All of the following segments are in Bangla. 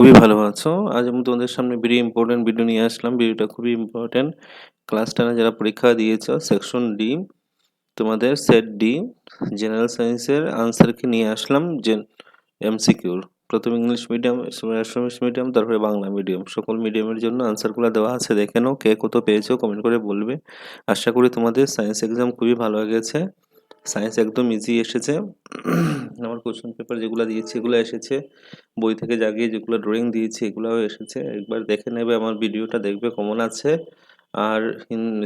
খুবই ভালো আছো। আজ আমি তোমাদের সামনে ভেরি ইম্পোর্টেন্ট ভিডিও নিয়ে আসলাম। ভিডিওটা খুবই ইম্পোর্টেন্ট। ক্লাস 10 এ যারা পরীক্ষা দিয়েছো সেকশন ডি, তোমাদের সেট ডি জেনারেল সায়েন্সের আনসার কি নিয়ে আসলাম এমসিকিউর। প্রথম ইংলিশ মিডিয়াম, আসামিস মিডিয়াম, তারপরে বাংলা মিডিয়াম। সকল মিডিয়ামের জন্য আনসারগুলো দেওয়া আছে, দেখে নাও। কে কত পেয়েছো কমেন্ট করে বলবে। আশা করি তোমাদের সায়েন্স এক্সাম খুবই ভালো গেছে। সায়েন্স একদম ইজি এসেছে। আমার কোশ্চেন পেপার যেগুলো দিয়েছি এগুলো এসেছে, বই থেকে জাগিয়ে যেগুলো ড্রয়িং দিয়েছি এগুলোও এসেছে। একবার দেখে নেবে, আমার ভিডিওটা দেখবে কমন আছে। আর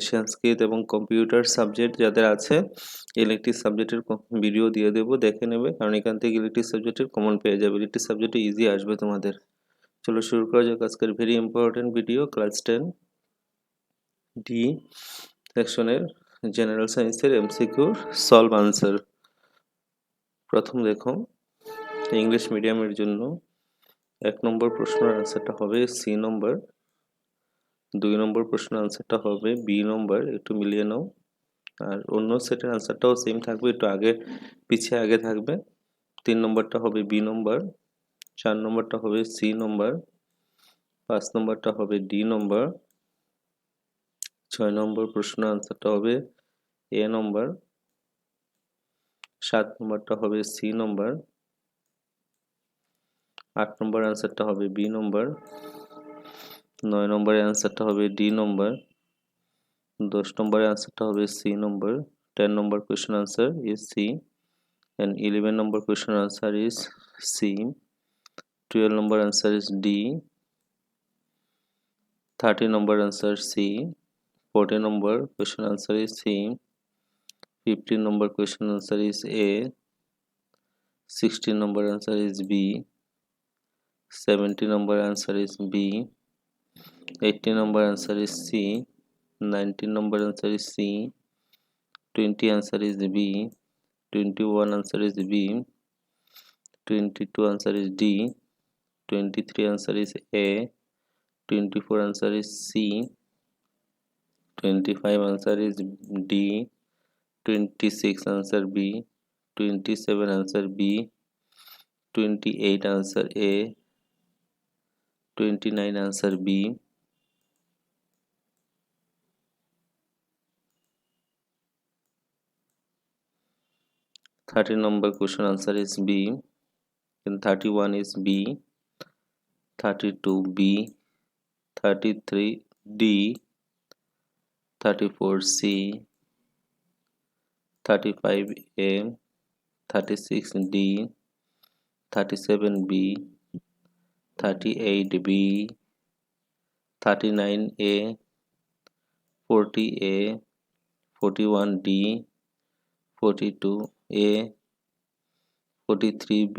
সংস্কৃত এবং কম্পিউটার সাবজেক্ট যাদের আছে, ইলেকট্রিক সাবজেক্টের ভিডিও দিয়ে দেবো, দেখে নেবে, কারণ এখান থেকে ইলেকট্রিক সাবজেক্টের কমন পেয়ে যাবে। ইলেকট্রিক সাবজেক্টে ইজি আসবে তোমাদের। চলো শুরু করা যাক আজকের very important video. Class 10 D সেকশনের জেনারেল সায়েন্সের এমসিকিউ সলভ আনসার। প্রথম দেখো, ইংলিশ মিডিয়ামের জন্য 1 নম্বর প্রশ্নের আনসারটা হবে সি নম্বর, 2 নম্বর প্রশ্নের আনসারটা হবে বি নম্বর, একটু মিলিয়ে নাও। আর অন্য সেটের আনসারটাও সেম থাকবে, একটু আগে পিছিয়ে আগে থাকবে। 3 নম্বরটা হবে বি নম্বর, 4 নম্বরটা হবে সি নম্বর, 5 নম্বরটা হবে ডি নম্বর, 6 নম্বর প্রশ্নের আনসারটা হবে এ নম্বর, 7 নম্বরটা হবে সি নম্বর, 8 নম্বর আনসারটা হবে বি নম্বর, 9 নম্বরের আনসারটা হবে ডি নম্বর, 10 নম্বরের আনসারটা হবে C number, 10 number question answer is C, and 11 number question answer is C, 12 number answer is D, 13 number answer C, 14 number question answer is C, 15 number question answer is A, 16 number answer is B, 70 number answer is B, 80 number answer is C, 19 number answer is C, 20 answer is B, 21 answer is B, 22 answer is D, 23 answer is A, 24 answer is C, 25 answer is D, 26 answer B, 27 answer B, 28 answer A, 29 answer B, 30 number question answer is B, and 31 is B, 32 B, 33 D, 34 C, 35 A, 36 D, 37 B, 38 B, 39 A, 40 A, 41 D, 42 A, 43 B,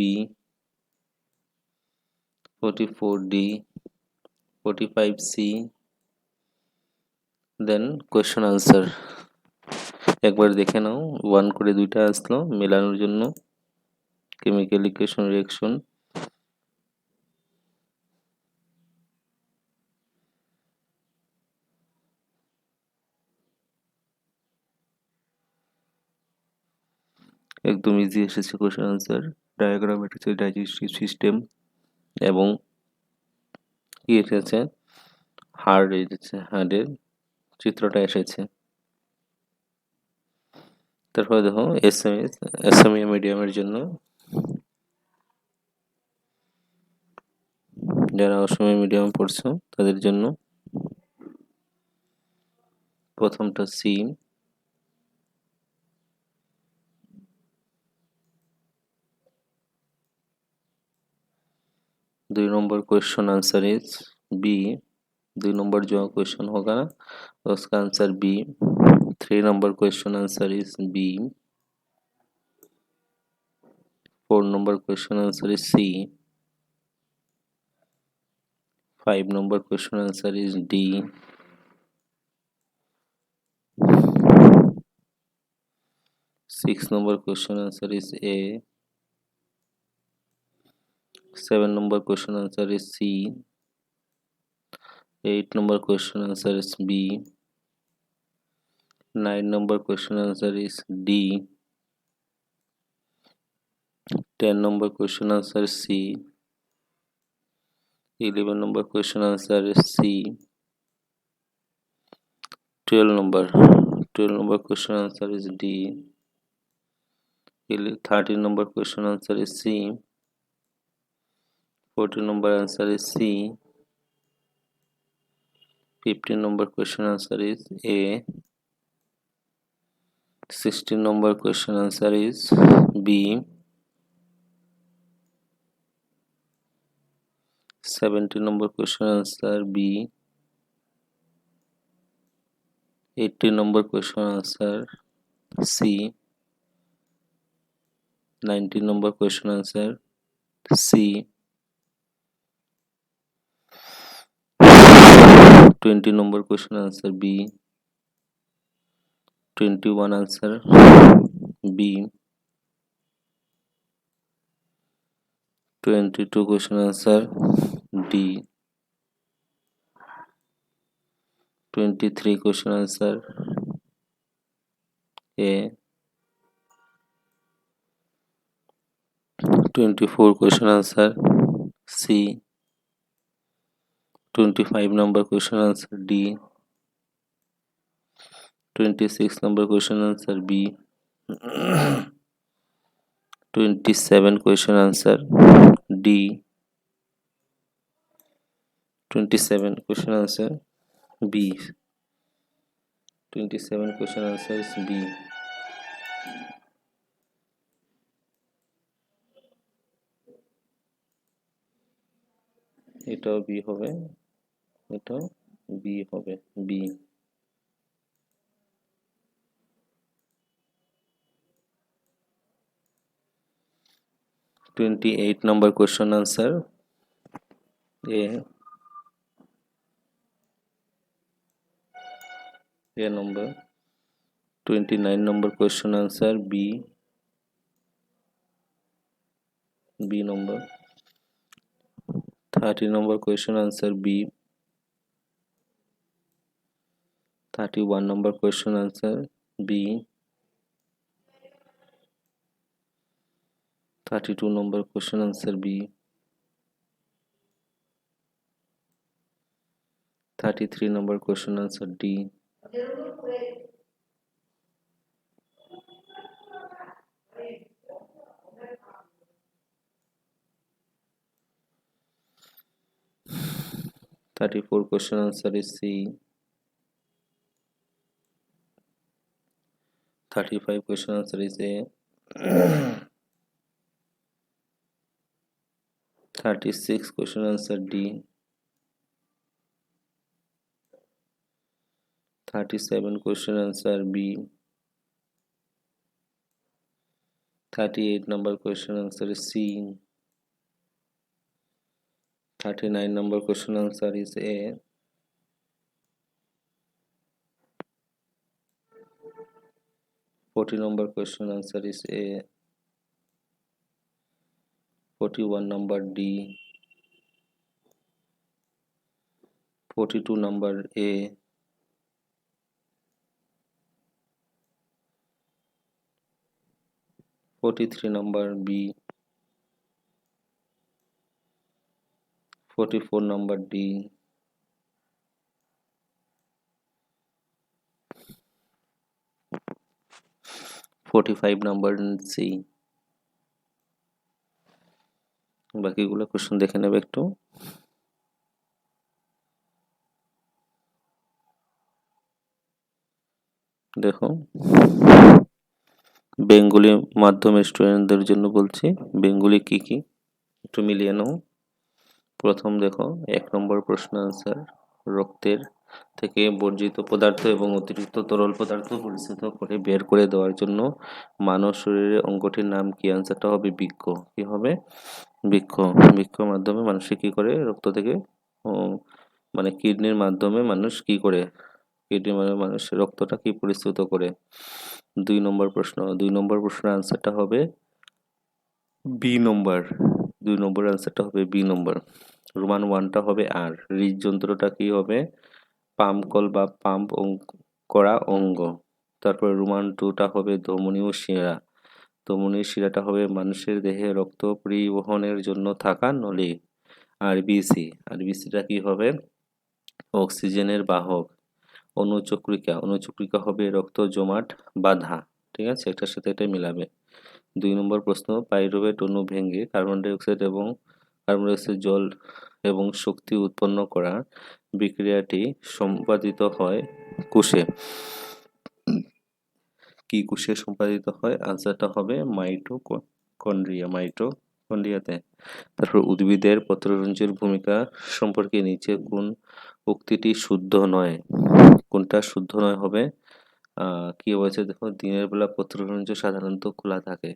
44 D, 45 C, then question answer একবার দেখে নাও। 1 করে 2টা আসলো মেলানোর জন্য, কেমিক্যাল ইকুয়েশন রিঅ্যাকশন। একদম ইজি এসেছে কোয়েশ্চন আনসার। ডায়াগ্রাম এসেছে, ডাইজেস্টিভ সিস্টেম, এবং কি এসেছে, হার্ট এসেছে, হার্টের চিত্রটা এসেছে। তারপরে দেখো এসএমই মিডিয়ামের জন্য, যারা অসমীয়া মিডিয়ামে পড়ছো তাদের জন্য প্রথমটা C, 2 number question answer is B, 2 number जो क्वेश्चन होगा ना उसका answer B. 3 number question answer is B, 4 number question answer is C, 5 number question answer is D, 6 number question answer is A, 7 number question answer is C, 8 number question answer is B, 9 number question answer is D, 10 number question answer is C, 11 number question answer is C. 12 number question answer is D. 13 number question answer is C. 14 number answer is C. 15 number question answer is A. 16 number question answer is B. 17 number question answer B. 18 number question answer C. 19 number question answer C. 20 number question answer B. 21 answer B. 22 question answer D. 23 question answer A. 24 question answer C. 25 number question answer D. 26 number question answer B. 27 question answer D. 27 question answer B. 27 question answer is B. এটাও বি হবে, এটাও বি হবে, B. 28 number question answer A. A number. 29 number question answer B. B number. 30 number question answer B. 31 number question answer B. 32 number question answer B. 33 number question answer D. 34 question answer is C. 35 question answer is A. 36 question answer D. 37 question answer B. 38 number question answer is C. 39 number question answer is A. 40 number question answer is A. 41 number D. 42 number A. 43 number B. 44 number D. 45 number C. বাকিগুলো কোশ্চেন দেখে নেবে একটু। দেখো, বেঙ্গলি মাধ্যমের স্টুডেন্টদের জন্য বলছি, বেঙ্গলি কি কি একটু মিলিয়ে নাও। প্রথম দেখো 1 নম্বর প্রশ্ন আনসার, রক্তের থেকে বর্জিত পদার্থ এবং অতিরিক্ত তরল পদার্থ পরিশোধিত করে বের করে দেওয়ার জন্য মানব শরীরের অঙ্গটির নাম কি? আনসারটা হবে বৃক্ক। কি হবে? বৃক্ক। বৃক্ষর মাধ্যমে মানুষে কি করে রক্ত থেকে মানে কিডনির মাধ্যমে মানুষ কি করে, কিডনির মাধ্যমে মানুষ রক্তটা কি পরিশোধিত করে। 2 নম্বর প্রশ্ন, 2 নম্বর প্রশ্নের আনসারটা হবে বি নম্বর। 2 নম্বর আনসারটা হবে বি নম্বর। রোমান 1টা হবে আর। হৃদযন্ত্রটা কি হবে? পাম্প কল বা পাম্প করা অঙ্গ। তারপর রোমান 2টা হবে ধমনী ও শিরা। ধমনীর শিরাটা হবে মানুষের দেহে রক্ত পরিবহনের জন্য থাকা নলী। আরবিসিটা কি হবে? অক্সিজেনের বাহক। অনুচক্রিকা হবে রক্ত জমাট বাঁধা। ঠিক আছে, এটার সাথে এটা মিলাবে। 2 নম্বর প্রশ্ন, পাইরুভেট অণু ভেঙে কার্বন ডাই অক্সাইড জল এবং শক্তি উৎপন্ন করা বিক্রিয়াটি সম্পাদিত হয় কোষে। কি কোষে সম্পাদিত হয়? আনসারটা হবে মাইটোকন্ড্রিয়াতে। তারপর উদ্ভিদের পত্ররন্ধ্রের ভূমিকা সম্পর্কে নিচে কোন উক্তিটি শুদ্ধ নয়? কোনটা শুদ্ধ নয় হবে? কি বলেছে দেখো, দিনের বেলা পত্ররন্ধ্র সাধারণত খোলা থাকে।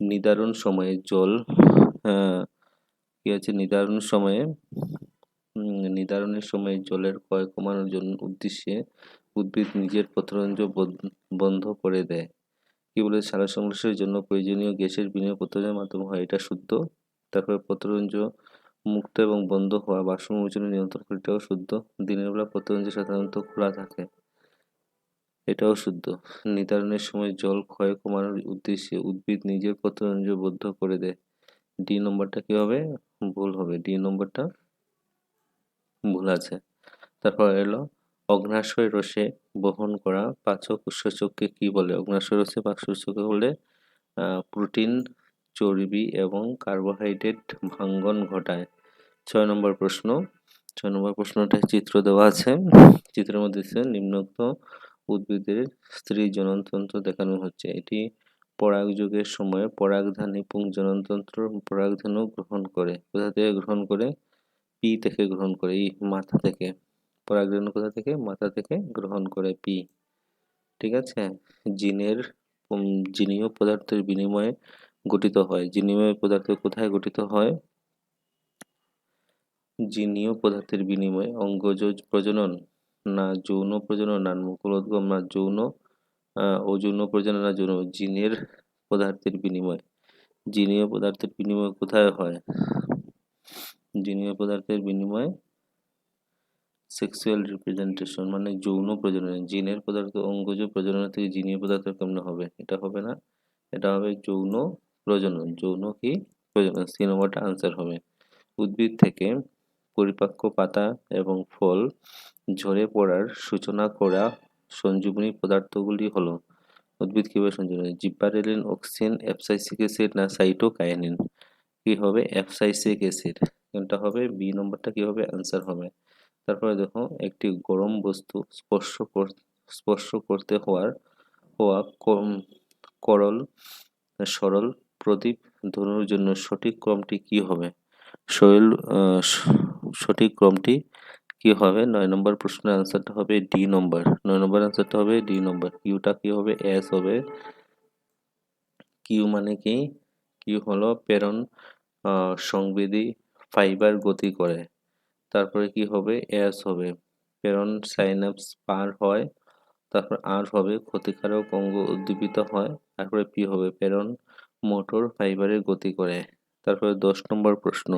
নিদারুণ সময়ে জল কি আছে, নিদারুণের সময়ে জলের ক্ষয় কমানোর উদ্দেশ্যে উদ্ভিদ নিজের পত্ররন্ধ্র বন্ধ করে দেয়। কি বলে? সালোক সংশ্লেষের জন্য প্রয়োজনীয় গ্যাসের বিনিময় পত্ররন্ধ্রের মাধ্যমে হয়, এটা শুদ্ধ। তারপরে পত্ররন্ধ্র মুক্ত এবং বন্ধ হওয়া বাষ্প মোচনে নিয়ন্ত্রণ করে, এটাও শুদ্ধ। দিনের বেলা পত্ররন্ধ্র সাধারণত খোলা থাকে, এটাও শুদ্ধ। নিদারুণের সময় জল ক্ষয় কমানোর উদ্দেশ্যে উদ্ভিদ নিজের পত্ররন্ধ্র বন্ধ করে দেয়। ডি নম্বরটা কি হবে? ভুল হবে, ডি নম্বরটা ভুল আছে। তারপর এলো অগ্ন্যাশয় রসে বহন করা পাচক সূচককে কি বলে? অগ্ন্যাশয় রসে পাচক সূচককে বলে প্রোটিন, চর্বি এবং কার্বোহাইড্রেট ভাঙ্গন ঘটায়। 6 নম্বর প্রশ্ন। 6 নম্বর প্রশ্নটা চিত্র দেওয়া আছে। চিত্রের মধ্যে নিম্নোক্ত উদ্ভিদের স্ত্রী জননতন্ত্র দেখানো হচ্ছে। এটি পরাগযোগের সময় পরাগধানী পুংজননতন্ত্র পরাগধেনু গ্রহণ করে। কোথা থেকে গ্রহণ করে? পি থেকে গ্রহণ করে, এই মাথা থেকে। পরাগরেণু কোথা থেকে? মাথা থেকে গ্রহণ করে, পি। ঠিক আছে। জিনীয় পদার্থের বিনিময়ে গঠিত হয়। জিনীয় পদার্থ কোথায় গঠিত হয়? জিনীয় পদার্থের বিনিময়ে অঙ্গজ প্রজনন, না যৌন প্রজনন, না মুকুলোদ্গম, না অযৌন প্রজনন, না যৌন? জিনের পদার্থের বিনিময়। জিনীয় পদার্থের বিনিময় কোথায় হয়? জিনীয় পদার্থের বিনিময় সেক্সুয়াল রিপ্রেজেন্টেশন, মানে যৌন প্রজননে। জিনের পদার্থ অঙ্গজ প্রজনন থেকে জিনীয় পদার্থ কেমন হবে? এটা হবে না, এটা হবে যৌন প্রজনন। যৌন কি প্রজনন? সি নম্বরটা আনসার হবে। উদ্ভিদ থেকে পরিপাক্য পাতা এবং ফল ঝরে পড়ার সূচনা করা সঞ্জীবনী পদার্থগুলি হলো। উদ্ভিদ কিভাবে সঞ্জীবনী? জিব্বারেলিন, অক্সিন, অ্যাবসাইসিক অ্যাসিড, না সাইটোকাইনিন? কি হবে? অ্যাবসাইসিক অ্যাসিড। কোনটা হবে? বি নম্বরটা কি হবে? আনসার হবে। তারপরে দেখো, একটি গরম বস্তু স্পর্শ করতে হওয়া করল সরল প্রদীপ ধনুর জন্য সঠিক ক্রমটি কি হবে? শৈল সঠিক ক্রমটি কি হবে? 9 নম্বর প্রশ্নের আনসারটা হবে ডি নম্বর। 9 নম্বর আনসারটা হবে ডি নম্বর। কিউটা কি হবে? এস হবে। কিউ মানে কি? কিউ হলো প্রেরণ সংবেদী ফাইবার গতি করে। তারপরে কি হবে? এস হবে প্রেরণ সাইন্যাপস পার হয়। তারপর আর হবে ক্ষতিকারক অঙ্গ উদ্দীপিত হয়। তারপরে পি হবে প্রেরণ মোটর ফাইবারের গতি করে। তারপরে 10 নম্বর প্রশ্ন।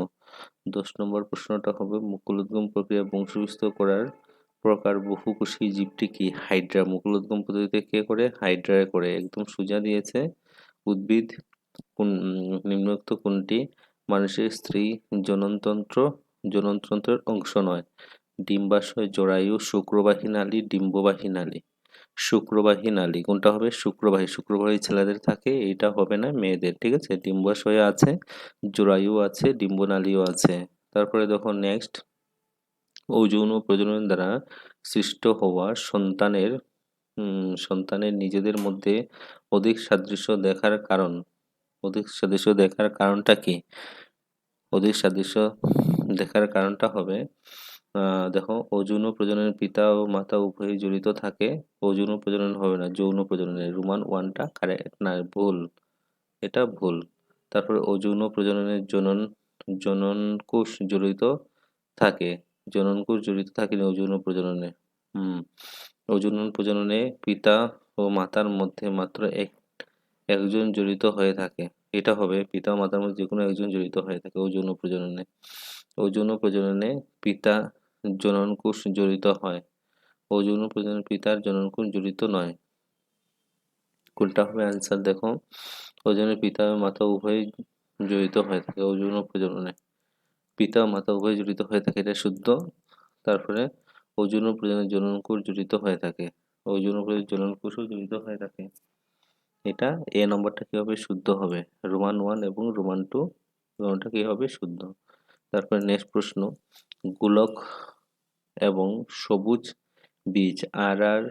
10 নম্বর প্রশ্নটা হবে মুকুলোদ্গম প্রক্রিয়া বংশবিস্তার করার প্রকার বহুকোষী জীবটি কি? হাইড্রা। মুকুলোদ্গম পদ্ধতিতে কে করে? হাইড্রা করে। একদম সোজা দিয়েছে। উদ্ভিদ নিম্নোক্ত কোনটি মানুষের স্ত্রী জননতন্ত্রের অংশ নয়? ডিম্বাশয়, জরায়ু, শুক্রবাহী নালী, ডিম্ববাহী নালী? শুক্রবাহী নালী। কোনটা হবে? শুক্রবাহী ছেলেদের থাকে, এটা হবে না মেয়েদের। ঠিক আছে। ডিম্বাশয় আছে, জরায়ু আছে, ডিম্বনালীও আছে। তারপরে দেখো নেক্সট, অযৌন প্রজনন দ্বারা সৃষ্ট হওয়া সন্তানের নিজেদের মধ্যে অধিক সাদৃশ্য দেখার কারণটা কি? অধিক সাদৃশ্য দেখার কারণটা হবে, দেখো, অযৌন প্রজননের পিতা ও মাতা উভয়ই জড়িত থাকে। অযৌন প্রজনন হবে না, যৌন প্রজননের। রোমান 1টা কারেক্ট না, ভুল, এটা ভুল। তারপরে অযৌন প্রজননের জননকোষ জড়িত থাকে। জননকোষ জড়িত থাকে না অযৌন প্রজননে। অযৌন প্রজননে পিতা ও মাতার মধ্যে মাত্র একজন জড়িত হয়ে থাকে। এটা হবে পিতা ও মাতার মধ্যে যে কোনো একজন জড়িত হয়ে থাকে অযৌন প্রজননে। অযৌন প্রজননে পিতা জননকোষ জড়িত হয়। অযৌন প্রজননে পিতার জননকোষ জড়িত নয়। কোনটা হবে অ্যান্সার? দেখো, অযৌন পিতা ও মাতা উভয়ই জড়িত হয়ে থাকে অযৌন প্রজননে। পিতা ও মাতা উভয় জড়িত হয়ে থাকে, এটা শুদ্ধ। তারপরে ওজন ও প্রজনন জননকোষ জড়িত হয়ে থাকে, ওজন ও প্রজনন জননকোষও জড়িত হয়ে থাকে। এটা এ নম্বরটা কি হবে? শুদ্ধ হবে। রোমান 1 এবং রোমান 2 দুটোটা কি হবে? শুদ্ধ। তারপরে নেক্সট প্রশ্ন, গোলক এবং সবুজ বীজ RR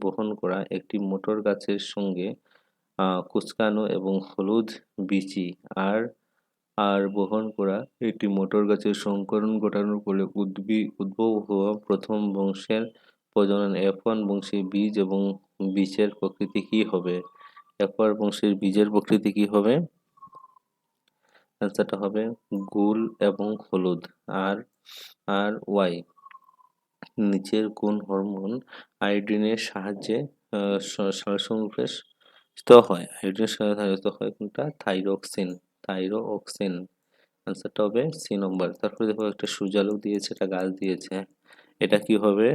বহন করা একটি মোটর গাছের সঙ্গে কুঁচকানো এবং হলুদ বীচি বহন করা একটি মোটর গাছের সংকরণ ঘটানোর ফলে উদ্ভব হওয়া প্রথম বংশের প্রজনন F1 বংশের বীজ এবং বীজের প্রকৃতি কি হবে? F1 বংশের বীজের প্রকৃতি কি হবে? অ্যান্সারটা হবে গুল এবং হলুদ। RY নিচের কোন হরমোন আয়োডিনের সাহায্যে সংশ্লেষিত হয়? আয়োডিনের সাহায্যে সংশ্লেষিত হয় কোনটা? থাইরোক্সিন। আনসারটা হবে সি নম্বর। তারপরে দেখো একটা সূর্যালোক দিয়েছে, একটা গাছ দিয়েছে, এটা কি হবে?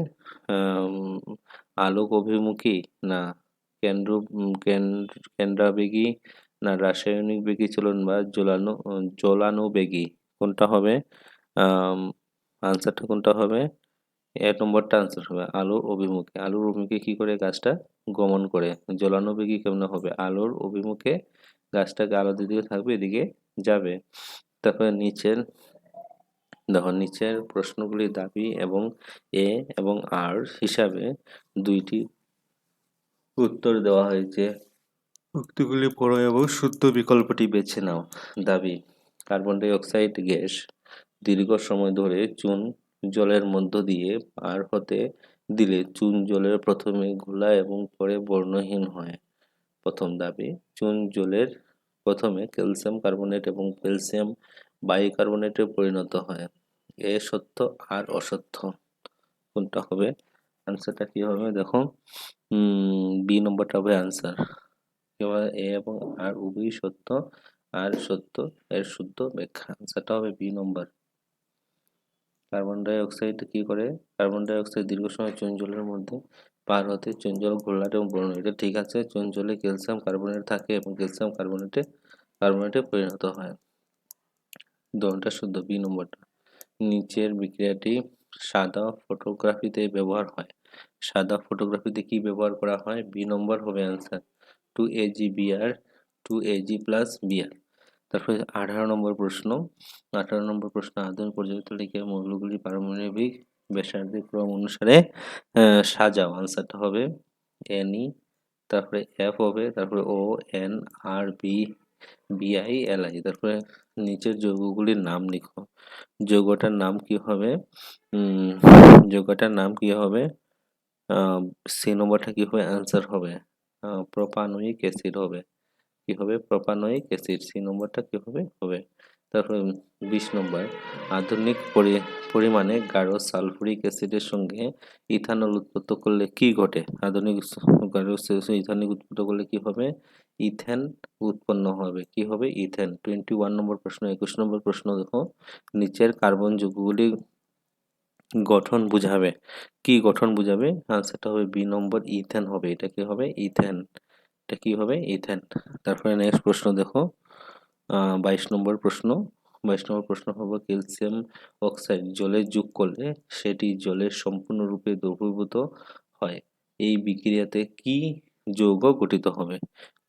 আলোক অভিমুখী, না কেন্দ্রাবেগী, না রাসায়নিক বেগী চলন বা জ্বলানুবেগী? কোনটা হবে? আনসারটা কোনটা হবে? এক নম্বরটা আনসার হবে আলোর অভিমুখে। আলোর অভিমুখে কি করে গাছটা গমন করে? জ্বলানুবেগী কেমন হবে? আলোর অভিমুখে গাছটাকে আলো যেদিকে থাকবে এদিকে যাবে। তারপরে নিচের প্রশ্নগুলি দাবি এবং এ এবং আর হিসাবে দুইটি উত্তর দেওয়া হয়েছে, উক্তিগুলি পড়ো এবং শুদ্ধ বিকল্পটি বেছে নাও। দাবি, কার্বন ডাই অক্সাইড গ্যাস দীর্ঘ সময় ধরে চুন জলের মধ্য দিয়ে পার হতে দিলে চুন জলের প্রথমে ঘোলা এবং পরে বর্ণহীন হয়। প্রথম দাবি, চুন জলের প্রথমে ক্যালসিয়াম কার্বনেট এবং ক্যালসিয়াম বাইকার্বনেটে পরিণত হয়। এ সত্য আর অসত্য? কোনটা হবে? আনসারটা কি হবে? দেখো, বি নম্বরটা হবে আনসার। এবার এ এবং আর উভয়ই সত্য, আর সত্য এর শুদ্ধ ব্যাখ্যা। আনসারটা হবে বি নম্বর। কার্বন ডাই অক্সাইড কি করে? কার্বন ডাই অক্সাইড দীর্ঘ সময় চুন জলের মধ্যে পার হতে চুন জল ঘোলাটে এবং বর্ণ, এটা ঠিক আছে। চুন জলে ক্যালসিয়াম কার্বনেট থাকে এবং ক্যালসিয়াম কার্বনেটে পরিণত হয়। দোনটা শুদ্ধ, বি নম্বরটা। নিচের বিক্রিয়াটি সাদা ফটোগ্রাফিতে ব্যবহার হয়। সাদা ফটোগ্রাফিতে কি ব্যবহার করা হয়? বি নম্বর হবে অ্যান্সার। 2AgBr 2Ag+Br। তারপরে 18 নম্বর প্রশ্ন। আধুনিক পর্যায়বৃত্ত তালিকায় মৌলগুলির পারমাণবিক ব্যাসার্ধের ক্রম অনুসারে সাজাও। আনসারটা হবে Ne, তারপরে F হবে, তারপরে O, N, R, BI, Li। তারপরে নিচের যৌগগুলির নাম লিখো। যৌগটার নাম কি হবে? যৌগটার নাম কি হবে? সি নম্বরটা কি হবে? অ্যান্সার হবে প্রোপানোয়িক অ্যাসিড হবে। কি হবে? Propanoic acid. সি নম্বরটা কি হবে? হবে। তারপরে 20 নম্বর, আধুনিক পরিমাণে গাঢ় সালফুরিক অ্যাসিডের সঙ্গে ইথানল উৎপন্ন করলে কি ঘটে? আধুনিক গাঢ় ইথানিক উৎপন্ন করলে কি হবে? ইথেন উৎপন্ন হবে। কি হবে? ইথেন। 21 নম্বর প্রশ্ন। 21 নম্বর প্রশ্ন দেখো, নিচের কার্বন যৌগগুলি গঠন বুঝাবে। কি গঠন বুঝাবে? আনসারটা হবে বি নম্বর, ইথেন হবে। এটা কি হবে? ইথেন। এটা কি হবে? ইথেন। তারপরে নেক্সট প্রশ্ন দেখো, 22 নম্বর প্রশ্ন। 22 নম্বর প্রশ্ন হবে, ক্যালসিয়াম অক্সাইড জলে যোগ করলে সেটি জলের সম্পূর্ণরূপে দ্রবীভূত হয়। এই বিক্রিয়াতে কি যৌগ গঠিত হবে?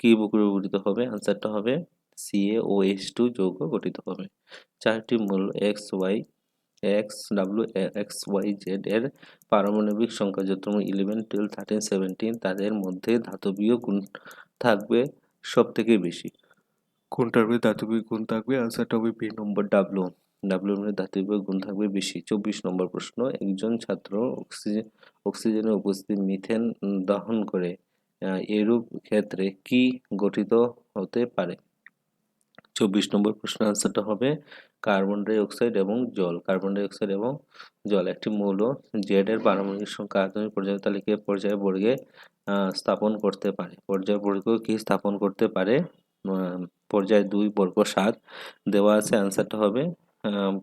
কি গঠিত হবে? আনসারটা হবে CaOH2 যৌগ গঠিত হবে। চারটি মূল XY Z এর পারমাণবিক সংখ্যা যথাক্রমে 11, 12, 13, 17, তাদের মধ্যে ধাতবীয় গুণ থাকবে সব থেকে বেশি। কোনটার মধ্যে ধাতবিক গুণ থাকবে? আনসারটা হবে বি নম্বর, ডাব্লু। ডাব্লুর মধ্যে ধাতবিক গুণ থাকবে বেশি। 24 নম্বর প্রশ্ন, একজন ছাত্র অক্সিজেনের উপস্থিতি মিথেন দহন করে, এরূপ ক্ষেত্রে কি গঠিত হতে পারে? 24 নম্বর প্রশ্ন আনসারটা হবে কার্বন ডাই অক্সাইড এবং জল। কার্বন ডাই অক্সাইড এবং জল একটি মৌল জেড এর পারমাণবিক সংখ্যা আধুনিক পর্যায় তালিকায় পর্যায় বর্গে স্থাপন করতে পারে। পর্যায় বর্গ কি স্থাপন করতে পারে? পর্যায় 2 বর্গ 7 দেওয়া আছে। আনসারটা হবে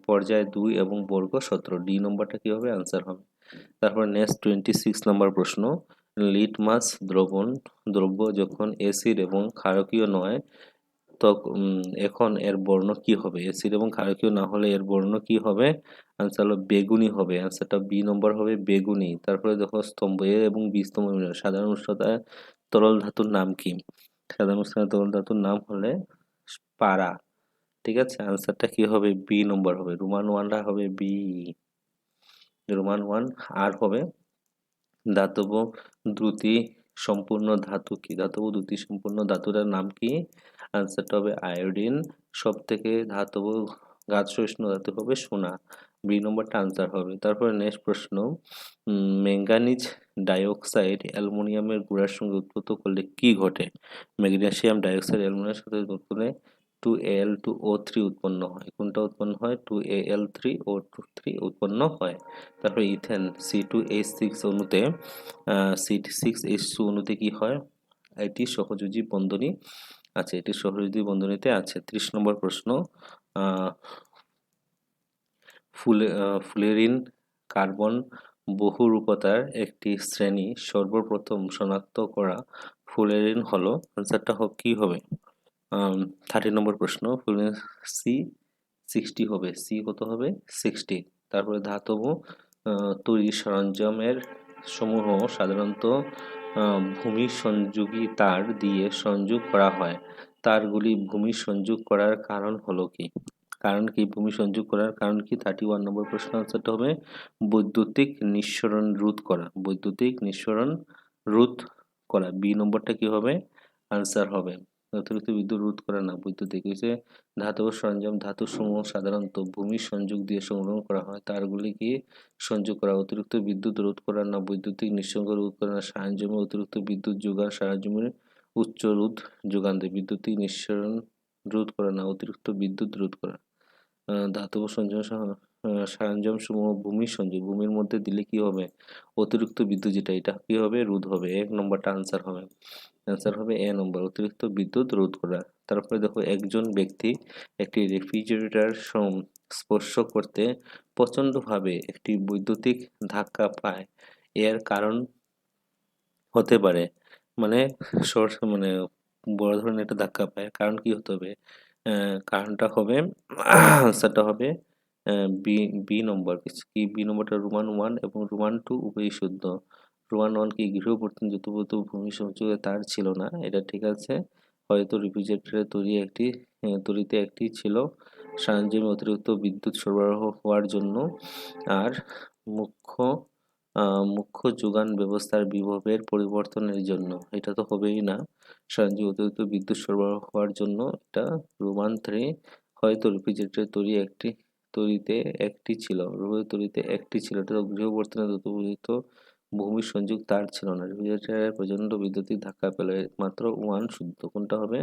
পর্যায় 2 এবং বর্গ 17। ডি নম্বরটা কি হবে? আনসার হবে। তারপর নেক্সট 26 নম্বর প্রশ্ন, লিটমাস দ্রব্য যখন অ্যাসিড এবং ক্ষারকীয় নয় তো এখন এর বর্ণ কি হবে? অ্যাসিড এবং ক্ষারকীয় না হলে এর বর্ণ কি হবে? আনসার হলো বেগুনি হবে। আনসারটা বি নম্বর হবে বেগুনি। তারপরে দেখো স্তম্ভ এ এবং বি স্তম্ভ মিলে সাধারণ উষ্ণতায় তরল ধাতুর নাম কি? সাধারণ উষ্ণতায় তরল ধাতুর নাম হলে পারা। ঠিক আছে, আনসারটা কি হবে? বি নম্বর হবে। রোমান ওয়ানটা হবে বি। Roman one. আর হবে ধাতব দ্যুতি সম্পূর্ণ ধাতু কি? ধাতব দ্যুতি সম্পূর্ণ ধাতুটার নাম কি? আনসারটা হবে আয়োডিন। সব থেকে ধাতব ঘাতসহিষ্ণু ধাতু হবে সোনা। বি নম্বরটা আনসার হবে। তারপরে নেক্সট প্রশ্ন, ম্যাঙ্গানিজ ডাইঅক্সাইড অ্যালুমিনিয়ামের গুঁড়ার সঙ্গে উৎপত্ত করলে কি ঘটে? ম্যাগনেসিয়াম ডাইঅক্সাইড অ্যালুমিনিয়ামের সাথে উৎপত্ত করলে 2Al2O3 উৎপন্ন হয়। কোনটা উৎপন্ন হয়? 2Al3O3 উৎপন্ন হয়। তারপরে ইথেন C2H6 অণুতে C6H2 অণুতে কি হয়? এটি সহযোজী বন্ধনী আছে। এটি সহযোজী বন্ধনীতে আছে। 30 নম্বর প্রশ্ন, ফুলেরিন কার্বন বহুরূপতার একটি শ্রেণী সর্বপ্রথম শনাক্ত করা ফুলেরিন হলো, আনসারটা কি হবে? 30 নম্বর প্রশ্ন, ফুলেরিন C60 হবে। সি কত হবে? 60। তারপরে ধাতব তৈরি সরঞ্জামের সমূহ সাধারণত ভূমি সংযোগী তার দিয়ে সংযোগ করা হয়। তারগুলি ভূমি সংযোগ করার কারণ হলো কি? কারণ কি? ভূমি সংযোগ করার কারণ কি? 31 নম্বর প্রশ্ন আনসারটা হবে বৈদ্যুতিক নিঃসরণ রোধ করা। বৈদ্যুতিক নিঃসরণ রোধ করা। বি নম্বরটা কি হবে? আনসার হবে অতিরিক্ত বিদ্যুৎ রোধ করা না, বৈদ্যুতিক হচ্ছে ধাতব সরঞ্জাম ধাতুসমূহ সাধারণত ভূমির সংযোগ দিয়ে সংগ্রহ করা হয়। তারগুলিকে সংযোগ করা। অতিরিক্ত বিদ্যুৎ রোধ করা না, বৈদ্যুতিক নিঃসঙ্গ রোধ করা না। সরঞ্জামে অতিরিক্ত বিদ্যুৎ যোগান সরঞ্জামের উচ্চ রোধ যোগান দেয়। বিদ্যুতিক নিঃসরণ রোধ করা না, অতিরিক্ত বিদ্যুৎ রোধ করা। ধাতব সরঞ্জাম সমূহ ভূমির সংযোগ, ভূমির মধ্যে দিলে কি হবে? অতিরিক্ত বিদ্যুৎ যেটা, এটা কি হবে? রোধ হবে। এক নম্বরটা আনসার হবে। আনসার হবে এ নম্বর, অতিরিক্ত বিদ্যুৎ রোধ করা। তারপরে দেখো, একজন ব্যক্তি একটি রেফ্রিজারেটর স্পর্শ করতে প্রচণ্ডভাবে একটি বৈদ্যুতিক ধাক্কা পায়। এর কারণ হতে পারে, মানে মানে বড় ধরনের একটা ধাক্কা পায়, কারণ কি হতে হবে? কারণটা হবে আনসারটা হবে বি বি নম্বর। কি বি নম্বরটা? রোমান ওয়ান এবং রোমান টু উভয়ই শুদ্ধ। রোমান ওয়ান কি গৃহবর্তন যুদ্ধপূর্ব ভূমি সংযোগে তার ছিল না, এটা ঠিক আছে। হয়তো রেফ্রিজারেটরের তৈরিতে একটি ছিল সরঞ্জামে অতিরিক্ত বিদ্যুৎ সরবরাহ হওয়ার জন্য। আর মুখ্য মুখ্য যোগান ব্যবস্থার বিভবের পরিবর্তনের জন্য। এটা তো হবেই না। সরঞ্জামে অতিরিক্ত বিদ্যুৎ সরবরাহ হওয়ার জন্য এটা রোমান 3। হয়তো রেফ্রিজারেটরের তৈরিতে একটি ছিল, তৈরিতে একটি ছিল, এটা গৃহবর্তনে যথোপযুক্ত ভূমি সংযোগ তার ছিল না। রেফ্রিজারেটরের প্রচণ্ড বৈদ্যুতিক ধাক্কা পেলে মাত্র ওয়ান শুদ্ধ। কোনটা হবে?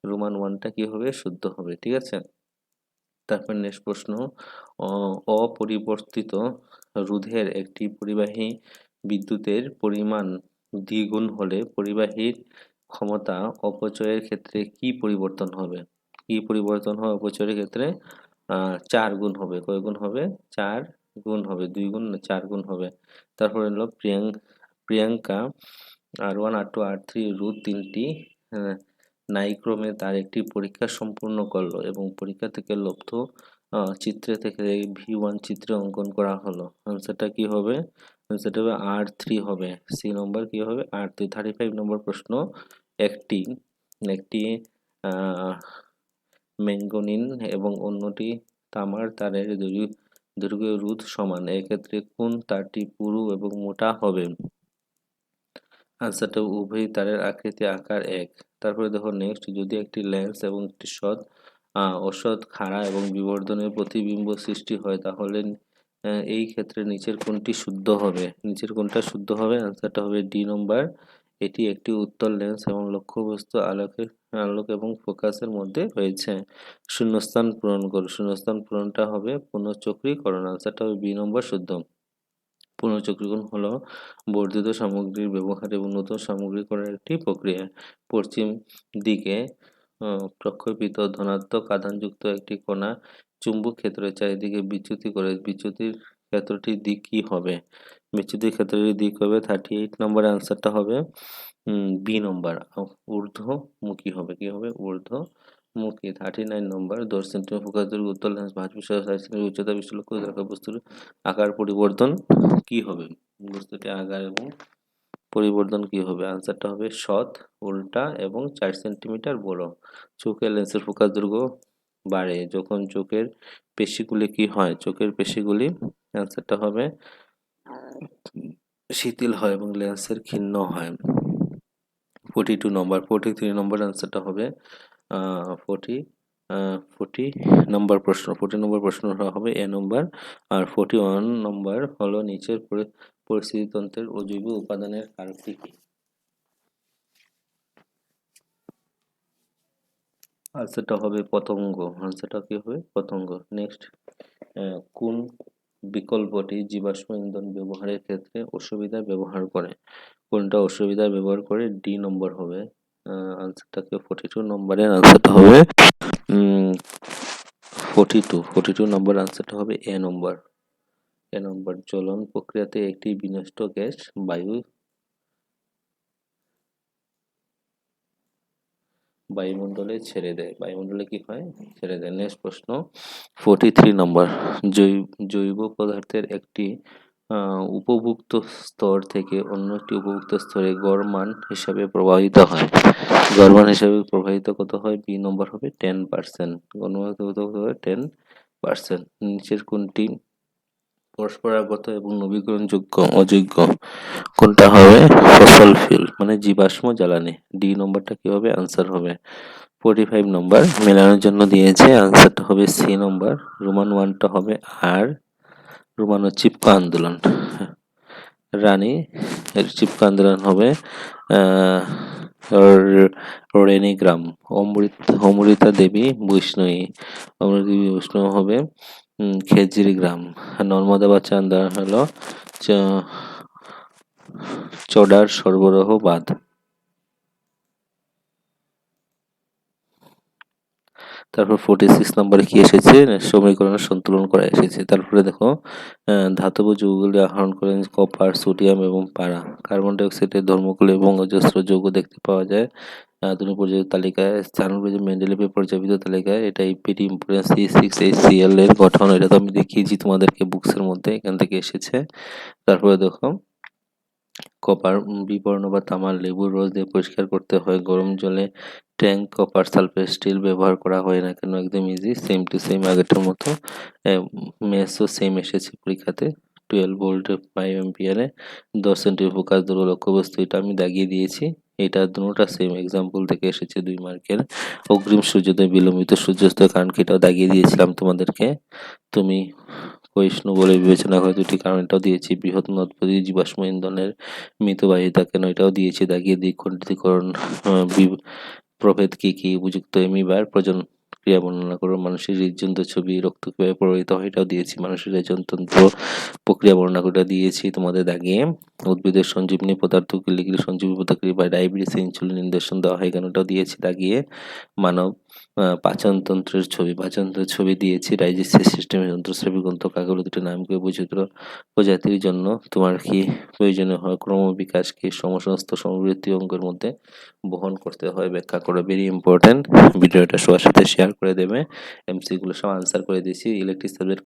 রোমান ওয়ানটা কি হবে? শুদ্ধ হবে। ঠিক আছে। তারপর নেক্সট প্রশ্ন, অপরিবর্তিত রোধের একটি পরিবাহী বিদ্যুতের পরিমাণ দ্বিগুণ হলে পরিবাহীর ক্ষমতা অপচয়ের ক্ষেত্রে কি পরিবর্তন হবে? কি পরিবর্তন হয় অপচয়ের ক্ষেত্রে? 4 গুণ হবে। কয় গুণ হবে? 4 গুণ হবে। 2 গুণ না, 4 গুণ হবে। তারপরে হলো প্রিয়াঙ্কা R1 R2 R3 রোধ তিনটি ন্যায়ক্রমে তার একটি পরীক্ষা সম্পূর্ণ করলো এবং পরীক্ষা থেকে লব্ধ চিত্রে থেকে V1 চিত্রে অঙ্কন করা হলো। আনসারটা কি হবে? আনসারটা হবে R3 হবে। সি নম্বর কি হবে? R3। 35 নম্বর প্রশ্ন, একটি একটি ম্যাঙ্গানিজ এবং অন্যটি তামার তারের দৈর্ঘ্য রোধ সমান, এক্ষেত্রে কোন তারটি পুরু এবং মোটা হবে? আনসারটা উভয় তারের আকৃতি আকার এক। তারপরে দেখো নেক্সট, যদি একটি লেন্স এবং একটি অসৎ খাড়া এবং বিবর্ধনের প্রতিবিম্ব সৃষ্টি হয়, তাহলে এই ক্ষেত্রে নিচের কোনটি শুদ্ধ হবে? নিচের কোনটা শুদ্ধ হবে? আনসারটা হবে ডি নম্বর। এটি একটি উত্তল লেন্স এবং লক্ষ্যবস্তু আলোক এবং ফোকাসের মধ্যে রয়েছে। শূন্যস্থান পূরণ করো। শূন্যস্থান পূরণটা হবে পুনঃচক্রীকরণ। আনসারটা হবে বি নম্বর শুদ্ধ। পুনঃচক্রীকরণ হলো বর্ধিত সামগ্রীর ব্যবহার এবং নতুন সামগ্রী করার একটি প্রক্রিয়া। পশ্চিম দিকে প্রক্ষেপিত ধনাত্মক আধানযুক্ত একটি কণা চুম্বক ক্ষেত্রের চারিদিকে বিচ্যুতি করে। বিচ্যুতির ক্ষেত্রটির দিক কি হবে? বিচ্যুতির ক্ষেত্রটির দিক হবে 38 নম্বরের আনসারটা হবে বি নম্বর, ঊর্ধ্বমুখী হবে। কি হবে? ঊর্ধ্বমুখী। মুখী 39 নম্বর 10 সেন্টিমিটার ফোকাস দৈর্ঘ্য উত্তল লেন্স 5 মিটার 60 সেন্টিমিটার উচ্চতা 20 লক্ষ রাখা বস্তুর আকার পরিবর্তন কি হবে? বস্তুটির আকার এবং পরিবর্তন কি হবে? আনসারটা হবে সৎ, উল্টা এবং 4 সেন্টিমিটার বড়। চোখের লেন্সের ফোকাস দৈর্ঘ্য বাড়ে যখন চোখের পেশিগুলি কি হয়? চোখের পেশিগুলি আনসারটা হবে শিথিল হয় এবং লেন্সের ক্ষীণ হয়। 42 নম্বর 43 নম্বর আনসারটা হবে 40 নম্বর প্রশ্ন 40 নম্বর প্রশ্নটা হবে এ নম্বর। আর 41 নম্বর হলো নিচের পরিস্থিতিতন্ত্রের অজৈব উপাদানের কারকটি কি? আনসারটা হবে পতঙ্গ। আনসারটা কি হবে? পতঙ্গ। নেক্সট, কোন বিকল্পটি জীবাশ্ম ইন্ধন ব্যবহারের ক্ষেত্রে অসুবিধা ব্যবহার করে? কোনটা অসুবিধা ব্যবহার করে? ডি নম্বর হবে। আনসারটাকে 42 নম্বরের আনসারটা হবে 42 নম্বর আনসারটা হবে এ নম্বর। এ নম্বর জ্বলন প্রক্রিয়াতে একটি বিনষ্ট গ্যাস বায়ুমণ্ডলে ছেড়ে দেয়। বায়ুমণ্ডলে কি হয়? ছেড়ে দেয়। নেক্সট প্রশ্ন 43 নম্বর জৈব পদার্থের একটি উপভুক্ত স্তর থেকে অন্য একটি উপভুক্ত স্তরে গড় মান হিসাবে প্রবাহিত হয়। গড় মান হিসাবে প্রবাহিত কত হয়? বি নম্বর হবে 10%। গণমান কত হবে? 10%। নিচের কোনটি পরস্পরাগত এবং নবীকরণযোগ্য অযোগ্য? কোনটা হবে? ফসল ফুয়েল মানে জীবাশ্ম জ্বালানি। ডি নম্বরটা কি হবে? আনসার হবে 45 নম্বর মেলানোর জন্য দিয়েছে। আনসারটা হবে সি নম্বর। রোমান 1টা হবে আর রোমান চিপকো আন্দোলন। রানী এর চিপকো আন্দোলন হবে রেনিগ্রাম। অমৃতা দেবী বৈষ্ণবী। অমৃতা দেবী বৈষ্ণব হবে খেজরি গ্রাম। নর্মদা বাচ্চা আন্দোলন হলো চডার সরবরাহ বাঁধ। তারপর 46 নম্বরে কি এসেছে? সমীকরণের সন্তুলন করা এসেছে। তারপরে দেখো ধাতব যৌগগুলি আহরণ করেন কপার, সোডিয়াম এবং পারা। কার্বন ডাই অক্সাইডের ধর্মকুল এবং অজস্র যৌগ দেখতে পাওয়া যায় আধুনিক পর্যায়ের তালিকায়। স্থানপর্যায়ে মেন্ডেলিভের পর্যাবৃত তালিকায় এটা ইপিডি ইম্পোর্টেন্স C6HCl এর গঠন। এটা তো আমি দেখিয়েছি তোমাদেরকে বুকসের মধ্যে, এখান থেকে এসেছে। তারপরে দেখো কপার বিবর্ণ বা তামার লেবুর রস দিয়ে পরিষ্কার করতে হয়। গরম জলে ট্যাঙ্ক কপার সালফেট স্টিল ব্যবহার করা হয় না কেন? একদম ইজি, সেম টু সেম আগেরটার মতো। ম্যাথসও সেম এসেছে পরীক্ষাতে। 12 ভোল্ট 5 এম্পিয়ারে 10 সেন্টিমিটার ফোকাস দৈর্ঘ্য লক্ষ্যবস্তু, এটা আমি দাগিয়ে দিয়েছি। এটা দুটোটা সেম এক্সাম্পল থেকে এসেছে 2 মার্কের। অগ্রিম সূর্যোদয় বিলম্বিত সূর্যাস্তের কারণ কি? এটাও দাগিয়ে দিয়েছিলাম তোমাদেরকে। তুমি ক্ষয়িষ্ণু বলে বিবেচনা করে দুটি কারণ, এটাও দিয়েছি। বৃহৎ নদপতি জীবাশ্ম ইন্ধনের মিতবাহিতা কেন? এটাও দিয়েছি দাগিয়ে। দ্বিখণ্ডিতকরণ প্রভেদ কি কি? উপযুক্ত এমিবার প্রজনন ক্রিয়া বর্ণনা করো। মানুষের হৃদযন্ত্র ছবি রক্ত কিভাবে প্রবাহিত হয়? এটাও দিয়েছি। মানুষের হৃদযন্ত্র প্রক্রিয়া বর্ণনা করে দিয়েছি তোমাদের দাগিয়ে। উদ্ভিদের সঞ্জীবনী পদার্থকে লিখলে সঞ্জীবনী পদার্থ বা ডায়াবেটিস ইনসুলিন নির্দেশন দেওয়া হয় কেন? এটাও দিয়েছি দাগিয়ে। মানব পাচনতন্ত্রের ছবি দিয়েছি। ডাইজেস্টিভ সিস্টেমের যন্ত্রস্রাবী গ্রন্থ কাকের দুটি নাম করে বৈচিত্র্য প্রজাতির জন্য তোমার কি প্রয়োজনীয় হয়? ক্রমবিকাশকে সমস্ত সমবৃত্তি অঙ্গের মধ্যে বহন করতে হয় ব্যাখ্যা করো। Very important. ভিডিওটা সবার সাথে শেয়ার করে দেবে। এমসি গুলো সব আনসার করে দিয়েছি। Electric subject